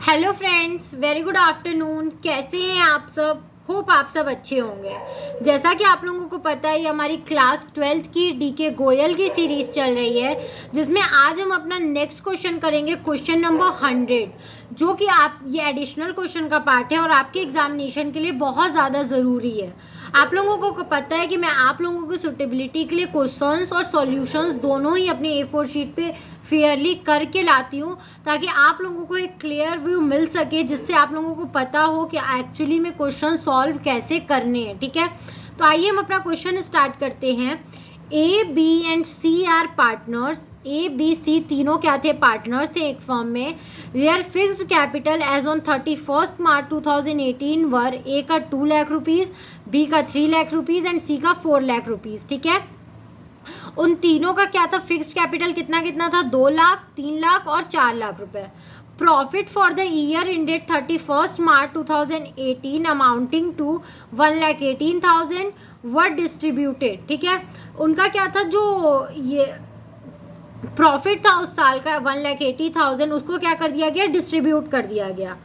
Hello friends, very good afternoon. कैसे हैं आप सब? होप आप सब अच्छे होंगे। जैसा कि आप लोगों को पता है, ये हमारी क्लास 12th की डीके गोयल की सीरीज चल रही है, जिसमें आज हम अपना नेक्स्ट क्वेश्चन करेंगे, क्वेश्चन नंबर 100, जो कि आप ये एडिशनल क्वेश्चन का पार्ट है और आपके एग्जामिनेशन के लिए बहुत ज़्यादा ज़रूरी है। आप लोगों को पता है कि मैं आप लोगों की सुटेबिलिटी के लिए क्वेश्चंस और सॉल्यूशंस दोनों ही अपनी A4 शीट पे फेयरली करके लाती हूँ, ताकि आप लोगों को एक क्लियर व्यू मिल सके, जिससे आप लोगों को पता हो कि एक्चुअली में क्वेश्चन सॉल्व कैसे करने हैं। ठीक है, तो आइए हम अपना क्वेश्चन स्टार्ट करते हैं। A, B and C are partners. A, B, C तीनों क्या थे? पार्टनर्स थे एक फर्म में। Their fixed capital as on 31 March 2018 were A का 2 लाख रुपीज़, बी का 3 लाख रुपीज़ एंड सी का 4 लाख रुपीज़। ठीक है, उन तीनों का क्या था? फिक्स्ड कैपिटल कितना कितना था? 2 लाख, 3 लाख और 4 लाख रुपए। Profit for the year ended 31 March 2018 amounting to 1,18,000 were distributed. ठीक है, उनका क्या था? जो ये प्रॉफिट था उस साल का 1,80,000, उसको क्या कर दिया गया? डिस्ट्रीब्यूट कर दिया गया।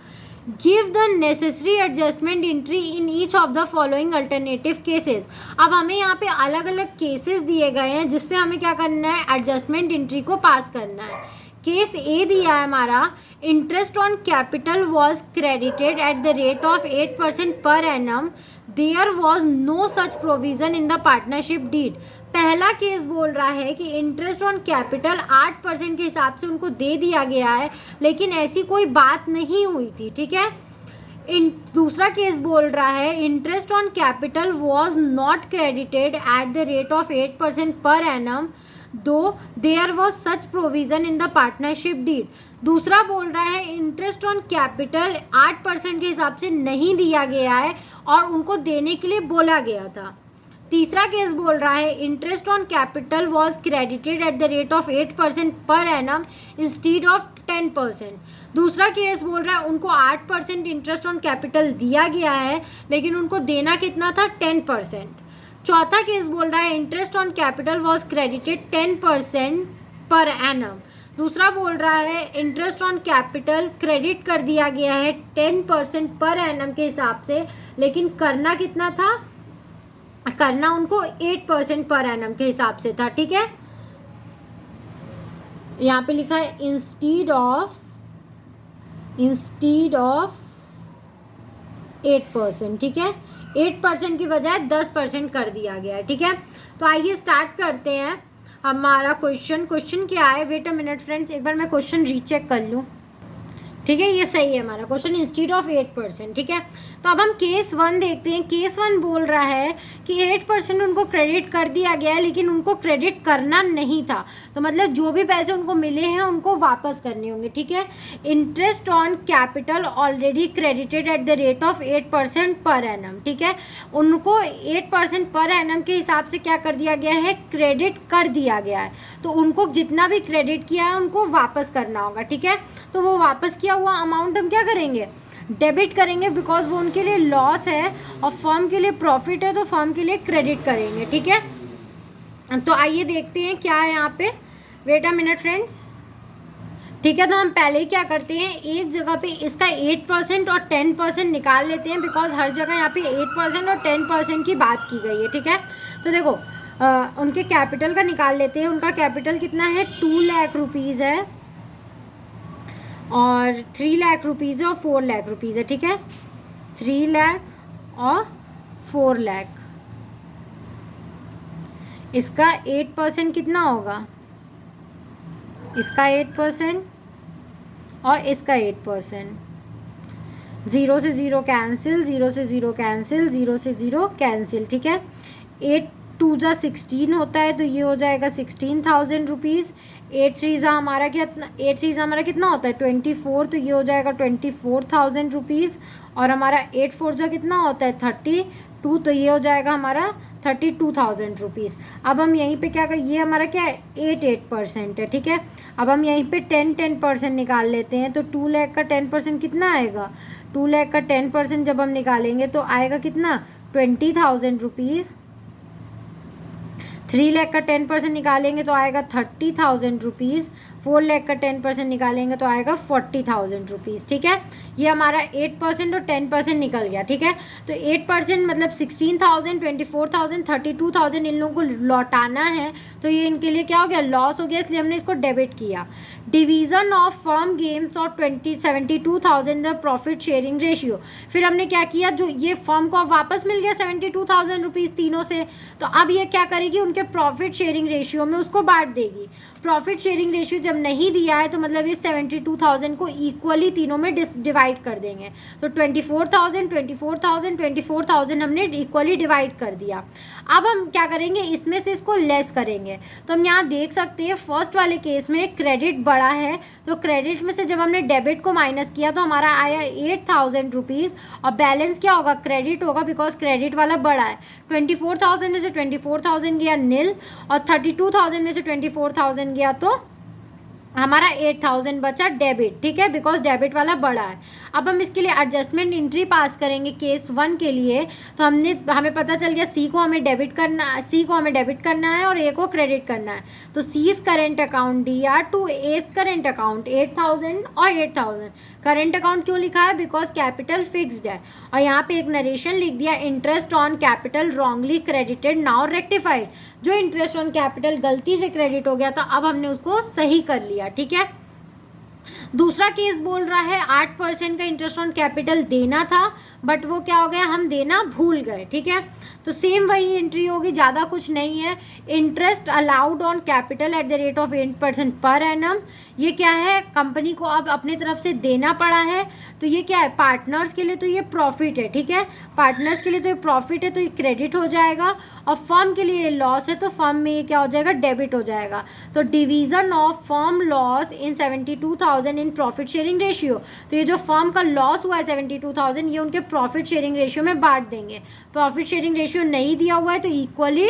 Give the necessary adjustment entry in each of the following alternative cases. अब हमें यहाँ पे अलग अलग केसेस दिए गए हैं, जिसमें हमें क्या करना है? एडजस्टमेंट एंट्री को पास करना है। केस ए दिया है हमारा, interest on capital was credited at the rate of 8% per annum, there was no such provision in the partnership deed. पहला केस बोल रहा है कि इंटरेस्ट ऑन कैपिटल 8% के हिसाब से उनको दे दिया गया है, लेकिन ऐसी कोई बात नहीं हुई थी। ठीक है, दूसरा केस बोल रहा है interest on capital was not credited at the rate of 8% per annum though there was such provision in the partnership deed. दूसरा बोल रहा है इंटरेस्ट ऑन कैपिटल 8% के हिसाब से नहीं दिया गया है और उनको देने के लिए बोला गया था। तीसरा केस बोल रहा है interest on capital was credited at the rate of 8% per annum instead of 10%। दूसरा केस बोल रहा है उनको 8% इंटरेस्ट ऑन कैपिटल दिया गया है, लेकिन उनको देना कितना था? 10%। चौथा केस बोल रहा है interest on capital was credited 10% per annum. दूसरा बोल रहा है इंटरेस्ट ऑन कैपिटल क्रेडिट कर दिया गया है 10% पर एनम के हिसाब से, लेकिन करना कितना था? करना उनको 8% पर एनम के हिसाब से था। ठीक है, यहाँ पे लिखा है इंस्टीड ऑफ 8%। ठीक है, 8% की बजाय 10% कर दिया गया है। ठीक है, तो आइए स्टार्ट करते हैं हमारा क्वेश्चन। क्वेश्चन क्या है? वेट अ मिनट फ्रेंड्स, एक बार मैं क्वेश्चन रीचेक कर लूँ। ठीक है, ये सही है हमारा क्वेश्चन, इंस्टीड ऑफ 8%। ठीक है, तो अब हम केस 1 देखते हैं। केस 1 बोल रहा है कि 8% उनको क्रेडिट कर दिया गया है, लेकिन उनको क्रेडिट करना नहीं था, तो मतलब जो भी पैसे उनको मिले हैं उनको वापस करने होंगे। ठीक है, interest on capital already credited at the rate of 8% per annum. ठीक है, उनको 8% पर एनम के हिसाब से क्या कर दिया गया है? क्रेडिट कर दिया गया है, तो उनको जितना भी क्रेडिट किया है उनको वापस करना होगा। ठीक है, तो वो वापस किया हुआ अमाउंट हम क्या करेंगे? डेबिट करेंगे, बिकॉज वो उनके लिए लॉस है और फर्म के लिए प्रॉफिट है, तो फर्म के लिए क्रेडिट करेंगे। ठीक है, तो आइए देखते हैं क्या है यहाँ पे। Wait a minute friends. ठीक है, तो हम पहले ही क्या करते हैं, एक जगह पे इसका 8% और 10% निकाल लेते हैं, बिकॉज हर जगह यहाँ पे 8% और 10% की बात की गई है। ठीक है, तो देखो उनके कैपिटल का निकाल लेते हैं। उनका कैपिटल कितना है? 2 लाख रुपीज़ है और 3 लाख रुपीज़ है और 4 लाख रुपीज़ है। ठीक है, 3 लाख और 4 लाख। इसका 8% कितना होगा? इसका 8% और इसका 8%। 0 से 0 कैंसिल, 0 से 0 कैंसिल, 0 से 0 कैंसिल। ठीक है, 8 2 जा 16 होता है, तो ये हो जाएगा 16,000 रुपीज़। 8 3 जा हमारा कितना होता है? 24, तो ये हो जाएगा 24,000 रुपीज़। और हमारा 8 4 जा कितना होता है? 32, तो ये हो जाएगा हमारा 32,000 रुपीज़। अब हम यहीं पे क्या करें? ये हमारा क्या है? 8% है। ठीक है, अब हम यहीं पे 10% निकाल लेते हैं, तो 2 लाख का 10% कितना आएगा? 2 लाख का 10% जब हम निकालेंगे तो आएगा कितना? 20,000 रुपीज़। 3 लाख का 10% निकालेंगे तो आएगा 30,000 रुपीज़। 4 लाख का 10% निकालेंगे तो आएगा 40,000 रुपीज़, ठीक है। ये हमारा 8% और 10% निकल गया, ठीक है। तो 8% मतलब 16,000, 24,000, 32,000 इन लोगों को लौटाना है, तो ये इनके लिए क्या हो गया, लॉस हो गया, इसलिए हमने इसको डेबिट किया। डिवीज़न ऑफ फर्म गेम्स और 72,000 द प्रॉफिट शेयरिंग रेशियो, फिर हमने क्या किया, जो ये फर्म को अब वापस मिल गया 72,000 रुपीज़ तीनों से, तो अब ये क्या करेगी, उनके प्रॉफिट शेयरिंग रेशियो में उसको बांट देगी। प्रॉफिट शेयरिंग रेशियो जब नहीं दिया है तो मतलब इस 72,000 को इक्वली तीनों में डिवाइड कर देंगे। तो 24,000, 24,000, 24,000 हमने इक्वली डिवाइड कर दिया। अब हम क्या करेंगे, इसमें से इसको लेस करेंगे। तो हम यहाँ देख सकते हैं फर्स्ट वाले केस में क्रेडिट बड़ा है, तो क्रेडिट में से जब हमने डेबिट को माइनस किया तो हमारा आया 8,000 रुपीज़, और बैलेंस क्या होगा, क्रेडिट होगा, बिकॉज क्रेडिट वाला बड़ा है। 24,000 में से 24,000 गया नील, और 32,000 में से 24,000 गया तो हमारा 8,000 बचा डेबिट, ठीक है, बिकॉज डेबिट वाला बड़ा है। अब हम इसके लिए एडजस्टमेंट एंट्री पास करेंगे केस 1 के लिए। तो हमें पता चल गया सी को हमें डेबिट करना है और ए को क्रेडिट करना है। तो C's current account DR to A's current account 8,000 और 8,000। करेंट अकाउंट क्यों लिखा है, बिकॉज कैपिटल फिक्स्ड है, और यहाँ पे एक नरेशन लिख दिया, interest on capital wrongly credited now rectified. जो इंटरेस्ट ऑन कैपिटल गलती से क्रेडिट हो गया था, अब हमने उसको सही कर लिया, ठीक है। दूसरा केस बोल रहा है 8% का इंटरेस्ट ऑन कैपिटल देना था, बट वो क्या हो गया, हम देना भूल गए, ठीक है। तो सेम वही एंट्री होगी, ज़्यादा कुछ नहीं है। Interest allowed on capital eight the rate of 8% per annum, ये क्या है, कंपनी को अब अपने तरफ से देना पड़ा है, तो ये क्या है, पार्टनर्स के लिए तो ये प्रॉफिट है, ठीक है, पार्टनर्स के लिए तो ये प्रॉफिट है, तो ये क्रेडिट हो जाएगा, और फर्म के लिए लॉस है, तो फर्म में ये क्या हो जाएगा, डेबिट हो जाएगा। तो division of firm loss in 72,000 in profit sharing ratio, तो ये जो फर्म का लॉस हुआ है 72,000, ये उनके प्रॉफिट शेयरिंग रेशियो में बांट देंगे। प्रॉफिट शेयरिंग रेशियो नहीं दिया हुआ है तो इक्वली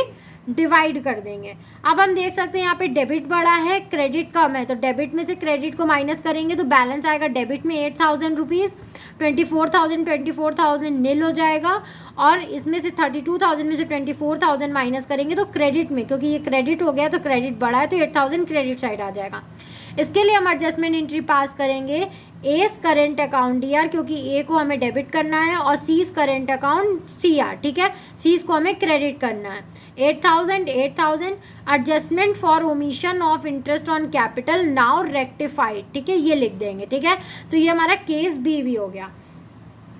डिवाइड कर देंगे। अब हम देख सकते हैं यहाँ पे डेबिट बड़ा है, क्रेडिट कम है, तो डेबिट में से क्रेडिट को माइनस करेंगे तो बैलेंस आएगा डेबिट में 8,000 रुपीज़, 24,000 नील हो जाएगा, और इसमें से 32,000 में से 24,000 माइनस करेंगे तो क्रेडिट में, क्योंकि ये क्रेडिट हो गया तो क्रेडिट बड़ा है, तो 8,000 क्रेडिट साइड आ जाएगा। इसके लिए हम एडजस्टमेंट एंट्री पास करेंगे एस करेंट अकाउंट DR, क्योंकि ए को हमें डेबिट करना है, और सीज करेंट अकाउंट CR, ठीक है, सीज को हमें क्रेडिट करना है। 8,000 adjustment for omission of interest on capital now rectified, ठीक है, ये लिख देंगे, ठीक है। तो ये हमारा केस B भी हो गया।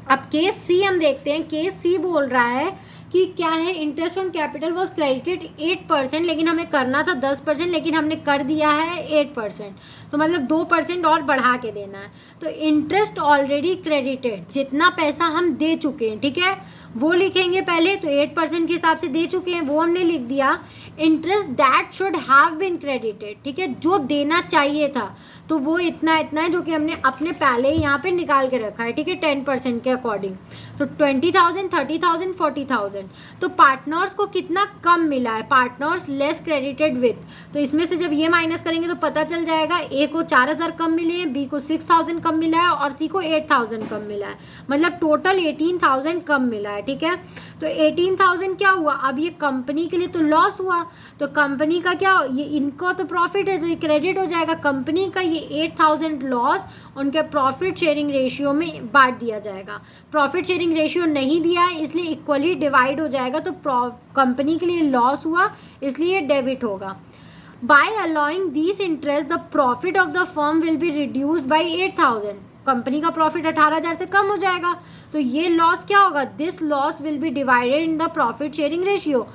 अब केस C हम देखते हैं। केस C बोल रहा है कि क्या है, interest on capital was credited 8%, लेकिन हमें करना था 10%, लेकिन हमने कर दिया है 8%, तो मतलब 2% और बढ़ा के देना है। तो इंटरेस्ट ऑलरेडी क्रेडिटेड, जितना पैसा हम दे चुके हैं, ठीक है, वो लिखेंगे पहले। तो 8% के हिसाब से दे चुके हैं, वो हमने लिख दिया। Interest that should have been credited, ठीक है, जो देना चाहिए था, तो वो इतना है, जो कि हमने अपने पहले ही यहाँ पे निकाल के रखा है, ठीक है, 10% के अकॉर्डिंग। तो 20,000, 30,000, 40,000। तो पार्टनर्स को कितना कम मिला है, पार्टनर्स लेस क्रेडिटेड विथ, तो इसमें से जब ये माइनस करेंगे तो पता चल जाएगा, ए को 4,000 कम मिले हैं, बी को 6,000 कम मिला है, और सी को 8,000 कम मिला है, मतलब टोटल 18,000 कम मिला है, ठीक है। तो 18,000 क्या हुआ, अब ये कंपनी के लिए तो लॉस हुआ, तो कंपनी का क्या, ये इनको तो प्रॉफिट है तो ये क्रेडिट हो जाएगा, कंपनी का ये 8,000 लॉस उनके प्रॉफिट शेयरिंग रेशियो में बांट दिया जाएगा। प्रॉफिट शेयरिंग रेशियो नहीं दिया है, इसलिए इक्वली डिवाइड हो जाएगा, तो कंपनी के लिए लॉस हुआ, इसलिए डेबिट होगा। By allowing this interest the profit of the firm will be reduced by 8,000, company का प्रॉफिट 18,000 से कम हो जाएगा, तो ये लॉस क्या होगा, this loss will be divided in the profit sharing ratio,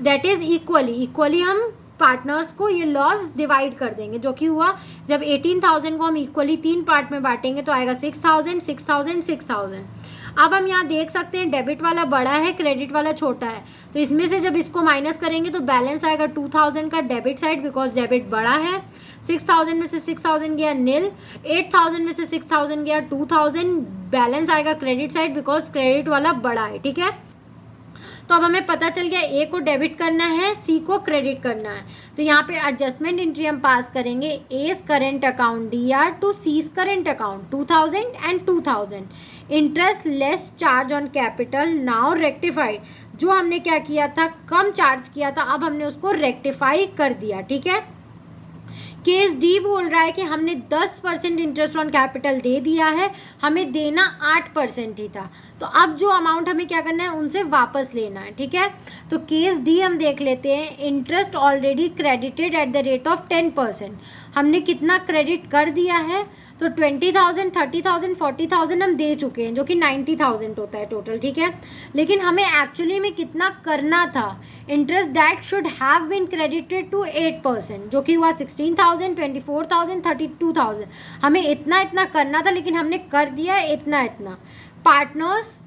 that is equally हम पार्टनर्स को ये लॉस डिवाइड कर देंगे, जो कि हुआ जब 18,000 को हम इक्वली 3 पार्ट में बांटेंगे तो आएगा 6,000, 6,000, 6,000। अब हम यहाँ देख सकते हैं डेबिट वाला बड़ा है, क्रेडिट वाला छोटा है, तो इसमें से जब इसको माइनस करेंगे तो बैलेंस आएगा 2,000 का डेबिट साइड, बिकॉज डेबिट बड़ा है। 6,000 में से 6,000 गया नील, 8,000 में से 6,000 गया 2,000, बैलेंस आएगा क्रेडिट साइड, बिकॉज क्रेडिट वाला बड़ा है, ठीक है। तो अब हमें पता चल गया ए को डेबिट करना है, सी को क्रेडिट करना है, तो यहाँ पे एडजस्टमेंट एंट्री हम पास करेंगे A's current account DR to C's current account 2,000 and 2,000, interest less charge on capital now rectified, जो हमने क्या किया था, कम चार्ज किया था, अब हमने उसको रेक्टिफाई कर दिया, ठीक है। केस डी बोल रहा है कि हमने 10% इंटरेस्ट ऑन कैपिटल दे दिया है, हमें देना 8% ही था, तो अब जो अमाउंट हमें क्या करना है, उनसे वापस लेना है, ठीक है। तो केस डी हम देख लेते हैं, interest already credited at the rate of 10%। हमने कितना क्रेडिट कर दिया है, तो 20,000, 30,000, 40,000 हम दे चुके हैं, जो कि 90,000 होता है टोटल, ठीक है। लेकिन हमें एक्चुअली में कितना करना था, interest that should have been credited to 8%, जो कि हुआ 16,000, 24,000, 32,000। हमें इतना इतना करना था, लेकिन हमने कर दिया इतना इतना। पार्टनर्स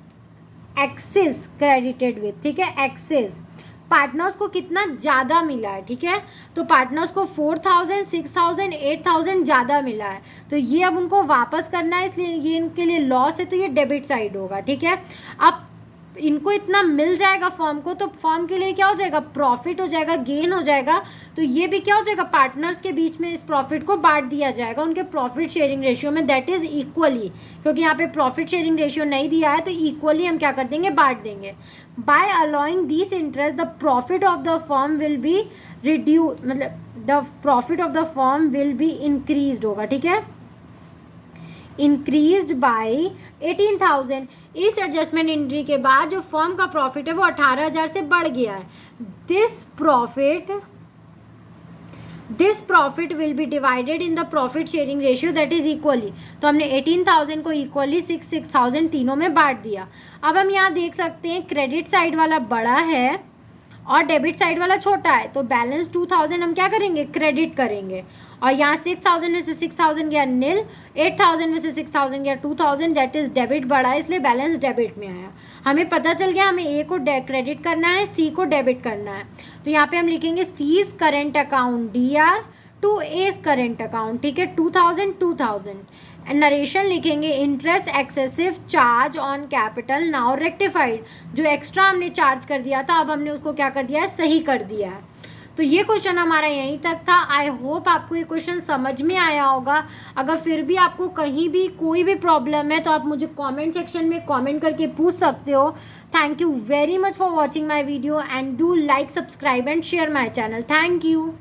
एक्सेस क्रेडिटेड विथ, ठीक है, एक्सेस पार्टनर्स को कितना ज़्यादा मिला है, ठीक है। तो पार्टनर्स को 4,000, 6,000, 8,000 ज़्यादा मिला है, तो ये अब उनको वापस करना है, इसलिए ये इनके लिए लॉस है, तो ये डेबिट साइड होगा, ठीक है। अब इनको इतना मिल जाएगा फर्म को, तो फर्म के लिए क्या हो जाएगा, प्रॉफिट हो जाएगा, गेन हो जाएगा, तो ये भी क्या हो जाएगा, पार्टनर्स के बीच में इस प्रॉफिट को बांट दिया जाएगा उनके प्रॉफिट शेयरिंग रेशियो में, दैट इज इक्वली। क्योंकि यहाँ पे प्रॉफिट शेयरिंग रेशियो नहीं दिया है, तो इक्वली हम क्या कर देंगे, बांट देंगे। By allowing this interest the profit of the firm will be reduce, मतलब the profit of the firm will be increased होगा, ठीक है, इंक्रीज्ड बाय 18,000। इस एडजस्टमेंट एंट्री के बाद जो फर्म का प्रॉफिट है वो 18,000 से बढ़ गया है। This profit will be divided in the profit sharing ratio that is equally. तो हमने 18,000 को इक्वली 6,000 तीनों में बांट दिया। अब हम यहाँ देख सकते हैं क्रेडिट साइड वाला बड़ा है और डेबिट साइड वाला छोटा है, तो बैलेंस 2,000 हम क्या करेंगे, क्रेडिट करेंगे। और यहाँ 6,000 में से 6,000 गया नील, 8,000 में से 6,000 गया 2,000, दैट इज डेबिट बढ़ा है, इसलिए बैलेंस डेबिट में आया। हमें पता चल गया हमें ए को क्रेडिट करना है, सी को डेबिट करना है। तो यहाँ पे हम लिखेंगे C's current account DR to A's current account, ठीक है, 2,000 2,000। नरेशन लिखेंगे interest excessive charge on capital now rectified. जो एक्स्ट्रा हमने चार्ज कर दिया था, अब हमने उसको क्या कर दिया है, सही कर दिया है। तो ये क्वेश्चन हमारा यहीं तक था। आई होप आपको ये क्वेश्चन समझ में आया होगा। अगर फिर भी आपको कहीं भी कोई भी प्रॉब्लम है तो आप मुझे कमेंट सेक्शन में कमेंट करके पूछ सकते हो। Thank you very much for watching my video and do like, subscribe and share my channel. Thank you.